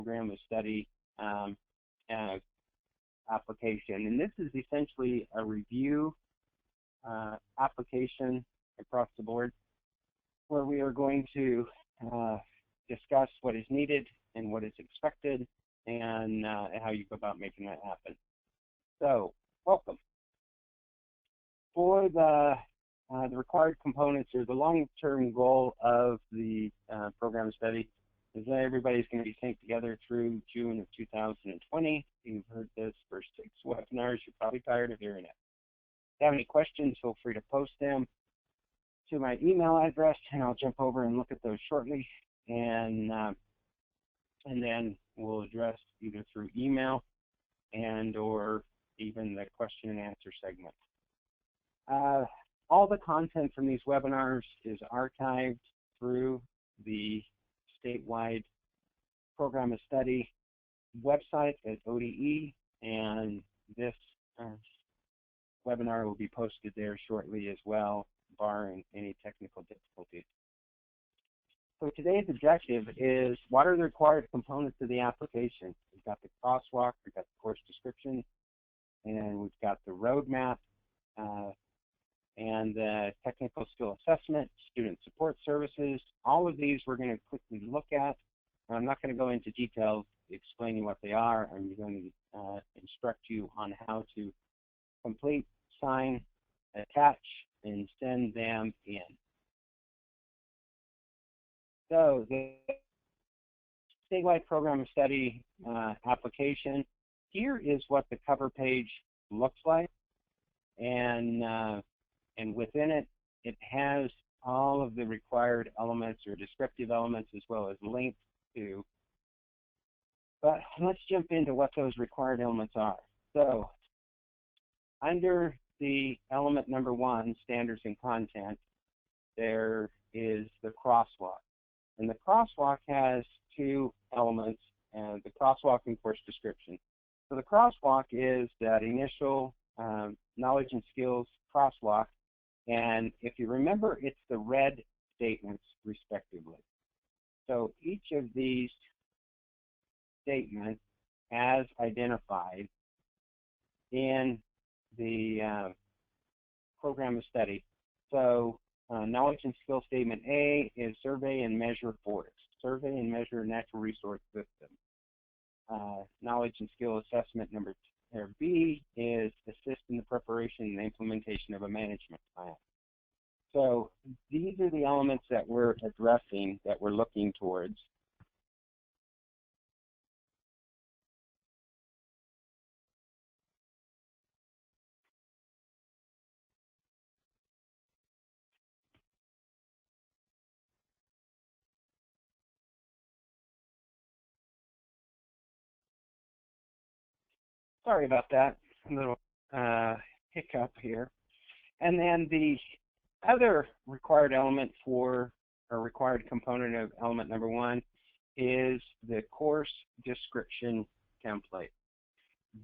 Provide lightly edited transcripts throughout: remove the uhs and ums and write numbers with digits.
program of study application. And this is essentially a review application across the board where we are going to discuss what is needed and what is expected and how you go about making that happen. So, welcome. For the required components or the long-term goal of the program of study is that everybody's going to be synced together through June of 2020. You've heard this for 6 webinars. You're probably tired of hearing it. If you have any questions, feel free to post them to my email address, and I'll jump over and look at those shortly. And then we'll address either through email and or even the question and answer segment. All the content from these webinars is archived through the statewide program of study website at ODE, and this webinar will be posted there shortly as well, barring any technical difficulties. So today's objective is, what are the required components of the application? We've got the crosswalk, we've got the course description, and we've got the roadmap, and the technical skill assessment, student support services. All of these we're going to quickly look at. I'm not going to go into details explaining what they are. I'm going to instruct you on how to complete, sign, attach, and send them in. So the statewide program of study application, here is what the cover page looks like. And within it, it has all of the required elements or descriptive elements as well as links to. But let's jump into what those required elements are. So under the element number 1, standards and content, there is the crosswalk. And the crosswalk has 2 elements, the crosswalk and course description. So the crosswalk is that initial knowledge and skills crosswalk. And if you remember, it's the red statements, respectively. So each of these statements, as identified in the program of study. So knowledge and skill statement A is survey and measure forests, survey and measure natural resource systems. Knowledge and skill assessment number B is assist in the preparation and implementation of a management plan. So these are the elements that we're addressing, that we're looking towards. Sorry about that, a little hiccup here. And then the other required element for, or required component of element number 1 is the course description template.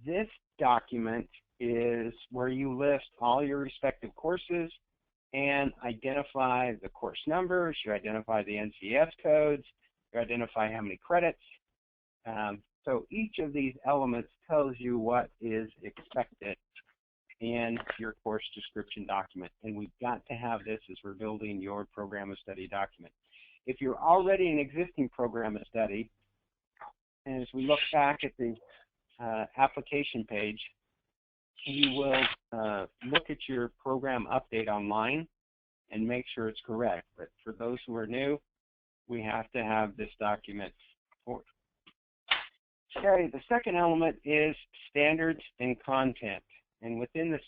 This document is where you list all your respective courses and identify the course numbers, you identify the NCS codes, you identify how many credits. So each of these elements tells you what is expected in your course description document. And we've got to have this as we're building your program of study document. If you're already an existing program of study, and as we look back at the application page, you will look at your program update online and make sure it's correct. But for those who are new, we have to have this document for. Okay, the second element is standards and content. And within the,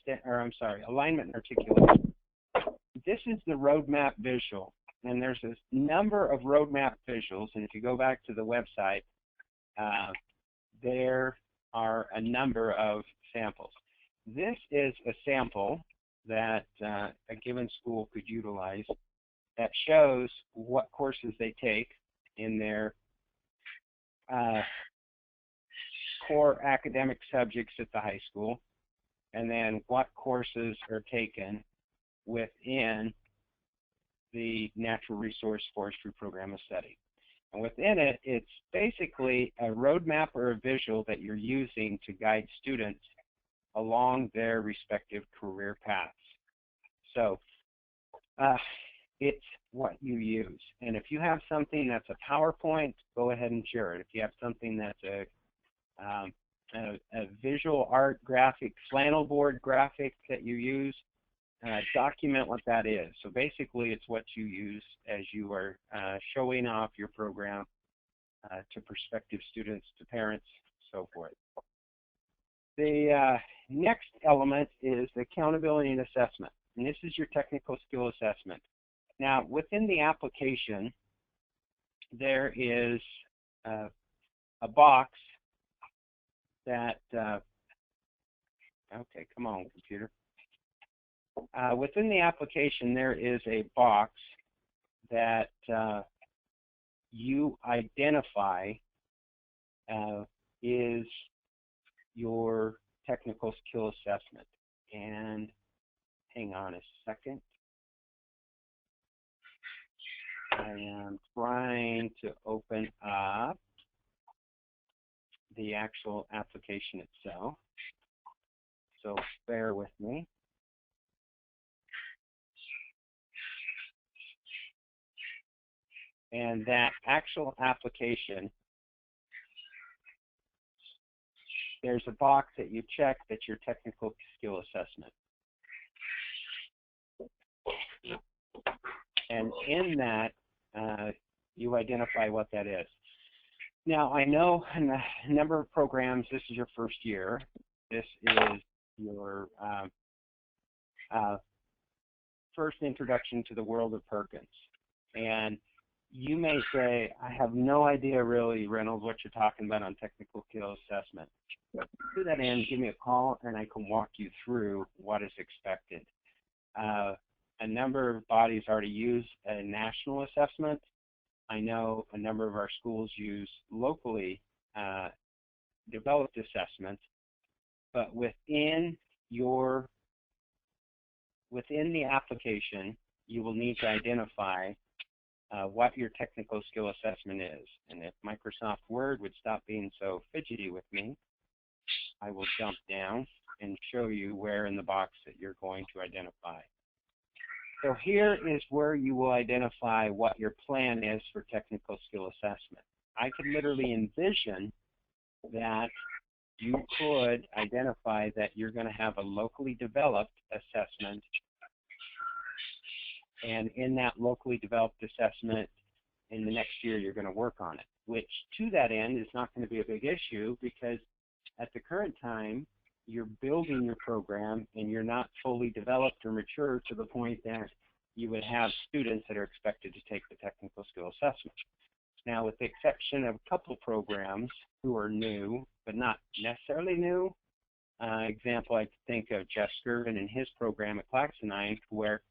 alignment and articulation. This is the roadmap visual. And there's a number of roadmap visuals. And if you go back to the website, there are a number of samples. This is a sample that a given school could utilize that shows what courses they take in their core academic subjects at the high school, and then what courses are taken within the natural resource forestry program of study. And within it, it's basically a roadmap or a visual that you're using to guide students along their respective career paths. So it's what you use. And if you have something that's a PowerPoint, go ahead and share it. If you have something that's a visual art graphic, flannel board graphic that you use, document what that is. So basically, it's what you use as you are showing off your program to prospective students, to parents, so forth. The next element is accountability and assessment, and this is your technical skill assessment. Now, within the application, there is a box that, okay, come on, computer. Within the application, there is a box that you identify is your technical skill assessment. And hang on a second. I am trying to open up the actual application itself, so bear with me. And that actual application, there's a box that you check that's your technical skill assessment. And in that, you identify what that is. Now, I know in a number of programs, this is your first year. This is your first introduction to the world of Perkins. And you may say, I have no idea really, Reynolds, what you're talking about on technical skill assessment. To that end, give me a call and I can walk you through what is expected. A number of bodies already use a national assessment. I know a number of our schools use locally developed assessments, but within the application, you will need to identify what your technical skill assessment is. And if Microsoft Word would stop being so fidgety with me, I will jump down and show you where in the box that you're going to identify. So here is where you will identify what your plan is for technical skill assessment. I could literally envision that you could identify that you're going to have a locally developed assessment, and in that locally developed assessment, in the next year, you're going to work on it, which to that end is not going to be a big issue because at the current time, you're building your program and you're not fully developed or mature to the point that you would have students that are expected to take the technical skill assessment. Now, with the exception of a couple programs who are new, but not necessarily new, example, I think of Jeff Skirvin and his program at Claxonine, where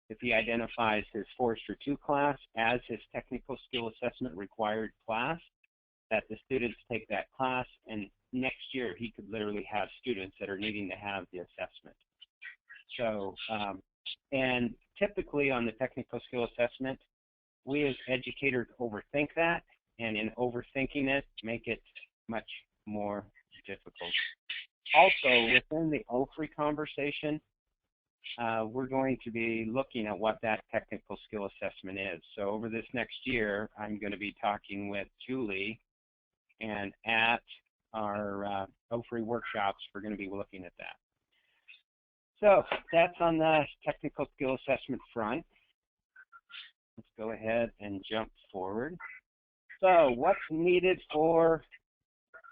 if he identifies his Forester 2 class as his technical skill assessment required class, that the students take that class, and next year he could literally have students that are needing to have the assessment. So, and typically on the technical skill assessment, we as educators overthink that, and in overthinking it, make it much more difficult. Also, within the OFRI conversation, we're going to be looking at what that technical skill assessment is. So over this next year, I'm going to be talking with Julie, and at our OFRI workshops, we're going to be looking at that. So that's on the technical skill assessment front. Let's go ahead and jump forward. So what's needed for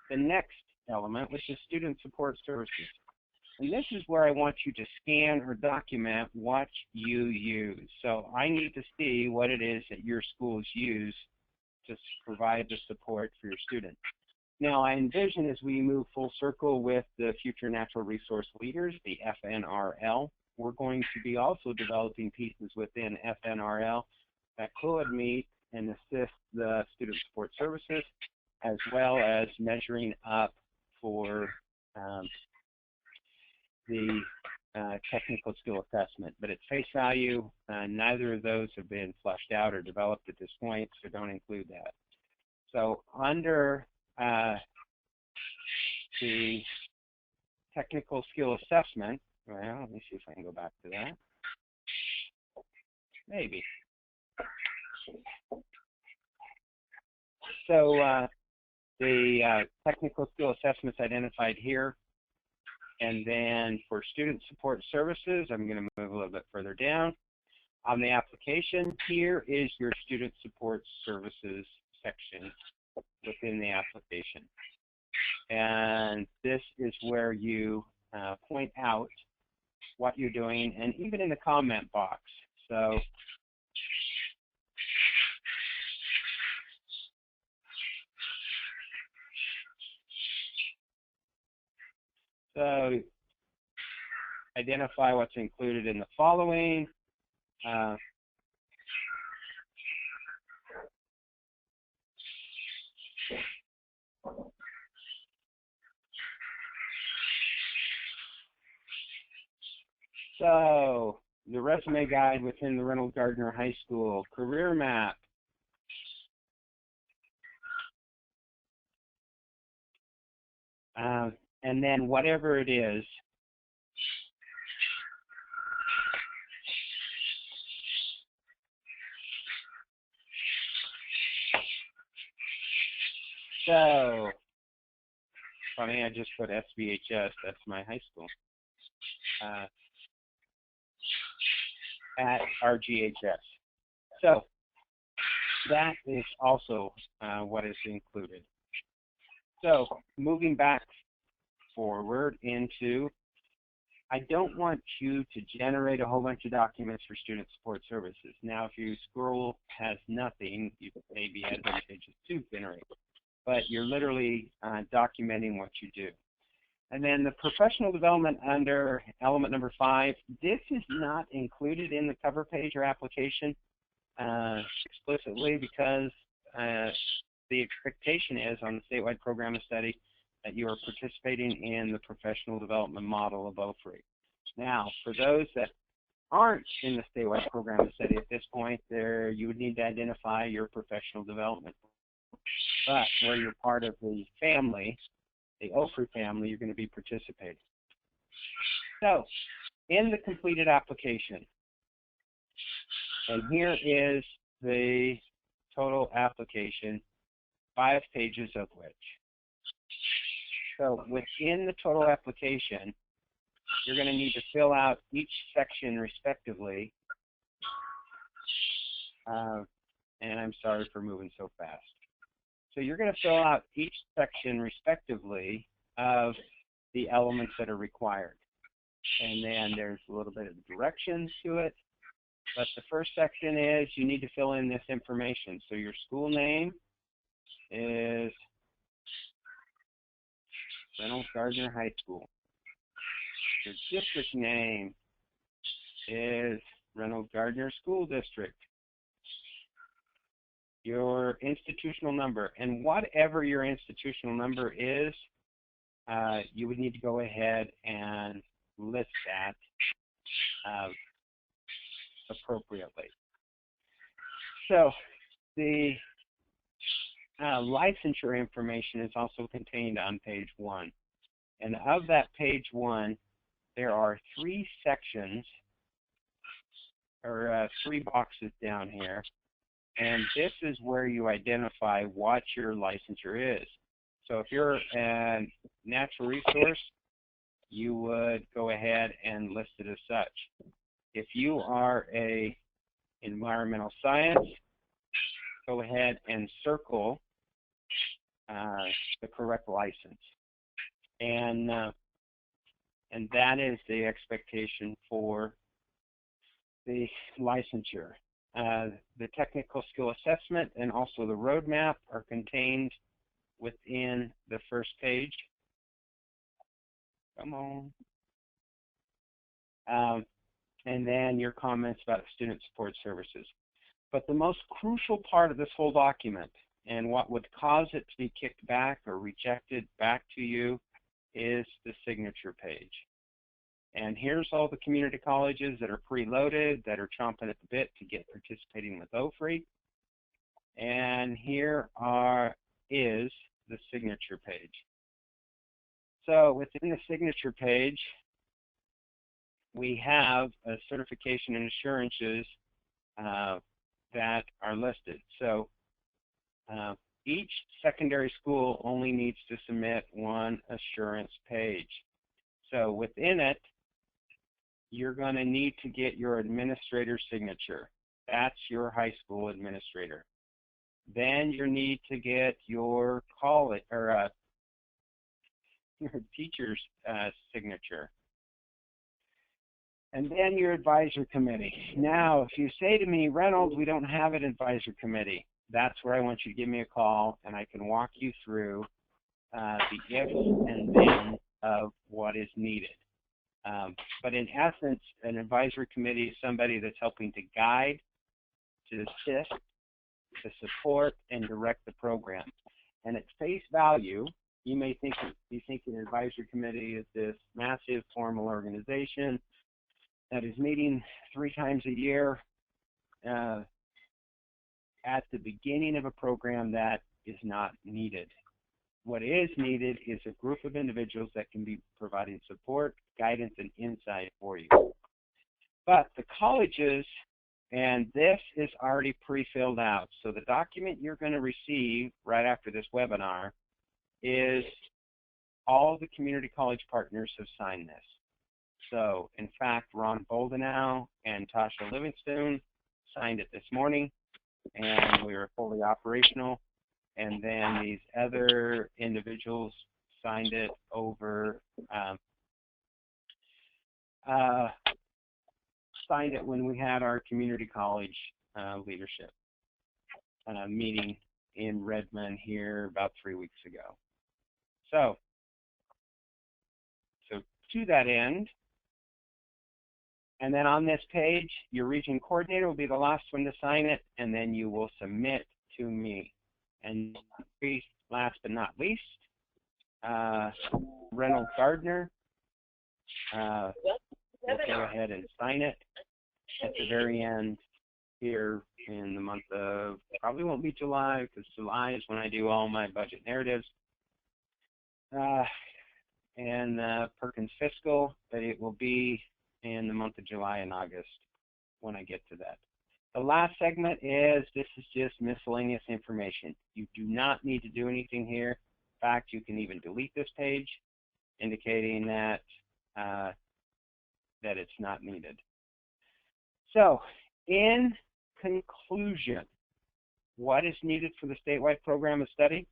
the next element, which is student support services? And this is where I want you to scan or document what you use. So I need to see what it is that your schools use to provide the support for your students. Now, I envision as we move full circle with the Future Natural Resource Leaders, the FNRL, we're going to be also developing pieces within FNRL that could meet and assist the student support services, as well as measuring up for the technical skill assessment. But at face value, neither of those have been fleshed out or developed at this point, so don't include that. So under the technical skill assessment, well, let me see if I can go back to that. Maybe. So the technical skill assessments identified here. And then for student support services, I'm going to move a little bit further down. On the application, here is your student support services section within the application. And this is where you point out what you're doing, and even in the comment box. So identify what's included in the following. So the resume guide within the Reynolds Gardner High School, career map, and then whatever it is, so funny, I just put SVHS, that's my high school, at RGHS. So that is also what is included. So moving back forward into, I don't want you to generate a whole bunch of documents for student support services. Now, if your school has nothing, it may be advantageous to generate, but you're literally documenting what you do. And then the professional development under element number 5, this is not included in the cover page or application explicitly because the expectation is on the statewide program of study that you are participating in the professional development model of OFRI. Now, for those that aren't in the statewide program of study at this point, you would need to identify your professional development. But where you're part of the family, the OFRI family, you're going to be participating. So, in the completed application, and here is the total application, 5 pages of which. So within the total application, you're going to need to fill out each section respectively. And I'm sorry for moving so fast. So you're going to fill out each section respectively of the elements that are required. And then there's a little bit of directions to it. But the first section is you need to fill in this information. So your school name is Reynolds Gardner High School. Your district name is Reynolds Gardner School District. Your institutional number, and whatever your institutional number is, you would need to go ahead and list that appropriately. So the licensure information is also contained on page 1. And of that page 1, there are 3 sections, or 3 boxes down here. And this is where you identify what your licensure is. So if you're a natural resource, you would go ahead and list it as such. If you are a environmental science, go ahead and circle the correct license. And that is the expectation for the licensure. The technical skill assessment and also the roadmap are contained within the first page. Come on. And then your comments about student support services. But the most crucial part of this whole document, and what would cause it to be kicked back or rejected back to you, is the signature page. And here's all the community colleges that are preloaded, that are chomping at the bit to get participating with OFRI. And here are is the signature page. So within the signature page, we have a certification and assurances that are listed. So each secondary school only needs to submit one assurance page. So within it, you're going to need to get your administrator's signature. That's your high school administrator. Then you need to get your college or your teacher's signature. And then your advisor committee. Now, if you say to me, Reynolds, we don't have an advisor committee, that's where I want you to give me a call, and I can walk you through the ifs and then of what is needed. But in essence, an advisory committee is somebody that's helping to guide, to assist, to support, and direct the program. And at face value, you may be thinking an advisory committee is this massive formal organization that is meeting 3 times a year at the beginning of a program. That is not needed. What is needed is a group of individuals that can be providing support, guidance, and insight for you. But the colleges, and this is already pre-filled out, so the document you're going to receive right after this webinar is all the community college partners have signed this. So, in fact, Ron Boldenau and Tasha Livingstone signed it this morning, and we were fully operational. And then these other individuals signed it over, signed it when we had our community college leadership meeting in Redmond here about 3 weeks ago. So to that end, and then on this page, your region coordinator will be the last one to sign it, and then you will submit to me. And last but not least, Reynolds Gardner will go ahead and sign it at the very end here in the month of, probably won't be July, because July is when I do all my budget narratives. And Perkins Fiscal, but it will be in the month of July and August when I get to that. The last segment is, this is just miscellaneous information. You do not need to do anything here. In fact, you can even delete this page, indicating that that it's not needed. So, in conclusion, what is needed for the statewide program of study?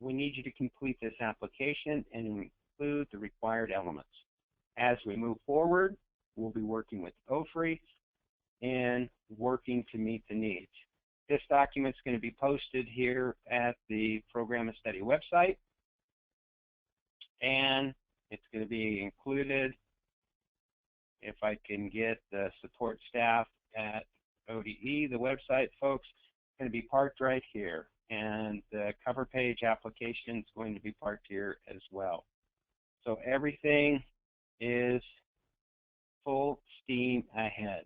We need you to complete this application and include the required elements. As we move forward, we'll be working with OFRI and working to meet the needs. This document is going to be posted here at the Program of Study website, and it's going to be included, if I can get the support staff at ODE, the website, folks, it's going to be parked right here, and the cover page application is going to be parked here as well. So everything is full steam ahead.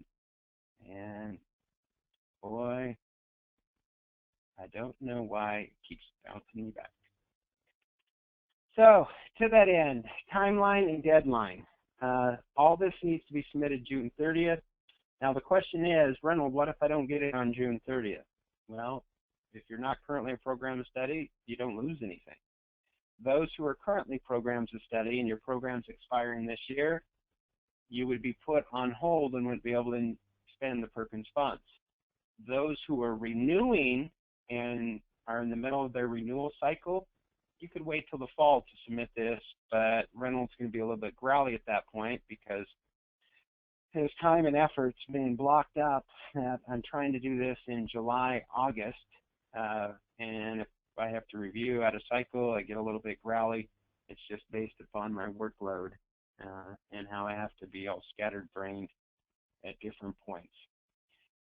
And boy, I don't know why it keeps bouncing me back. So to that end, timeline and deadline. All this needs to be submitted June 30th. Now the question is, Reynolds, what if I don't get it on June 30th? Well, if you're not currently a program of study, you don't lose anything. Those who are currently programs of study and your program's expiring this year, you would be put on hold and wouldn't be able to spend the Perkins funds. Those who are renewing and are in the middle of their renewal cycle, you could wait till the fall to submit this, but Reynolds is going to be a little bit growly at that point because his time and effort's being blocked up. I'm trying to do this in July, August, and if I have to review out of cycle, I get a little bit growly. It's just based upon my workload and how I have to be all scattered-brained at different points.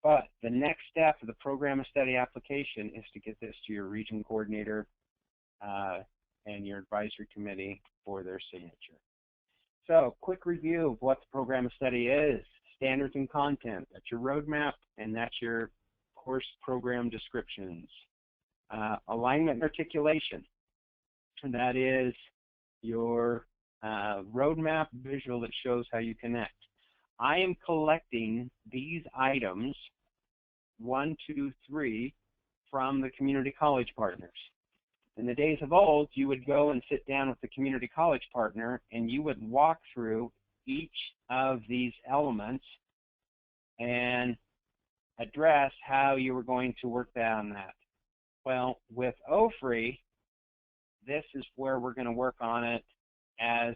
But the next step of the program of study application is to get this to your region coordinator and your advisory committee for their signature. So, quick review of what the program of study is. Standards and content, that's your roadmap, and that's your course program descriptions. alignment and articulation. And that is your roadmap visual that shows how you connect. I am collecting these items, 1, 2, 3, from the community college partners. In the days of old, you would go and sit down with the community college partner and you would walk through each of these elements and address how you were going to work on that. Well, with OFRI, this is where we're going to work on it as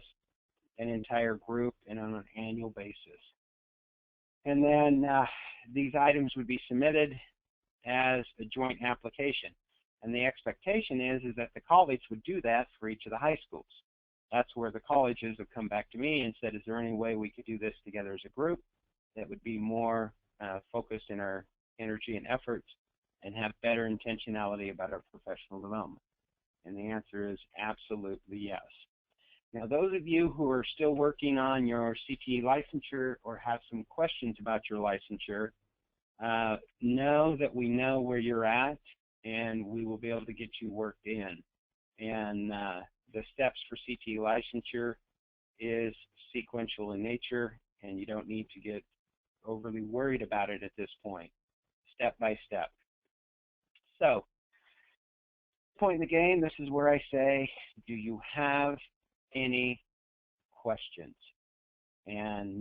an entire group and on an annual basis. And then these items would be submitted as a joint application. And the expectation is that the college would do that for each of the high schools. That's where the colleges have come back to me and said, is there any way we could do this together as a group that would be more focused in our energy and efforts and have better intentionality about our professional development? And the answer is absolutely yes. Now, those of you who are still working on your CTE licensure or have some questions about your licensure, know that we know where you're at and we will be able to get you worked in. And the steps for CTE licensure is sequential in nature, and you don't need to get overly worried about it at this point, step by step. So, point in the game, this is where I say, do you have any questions? And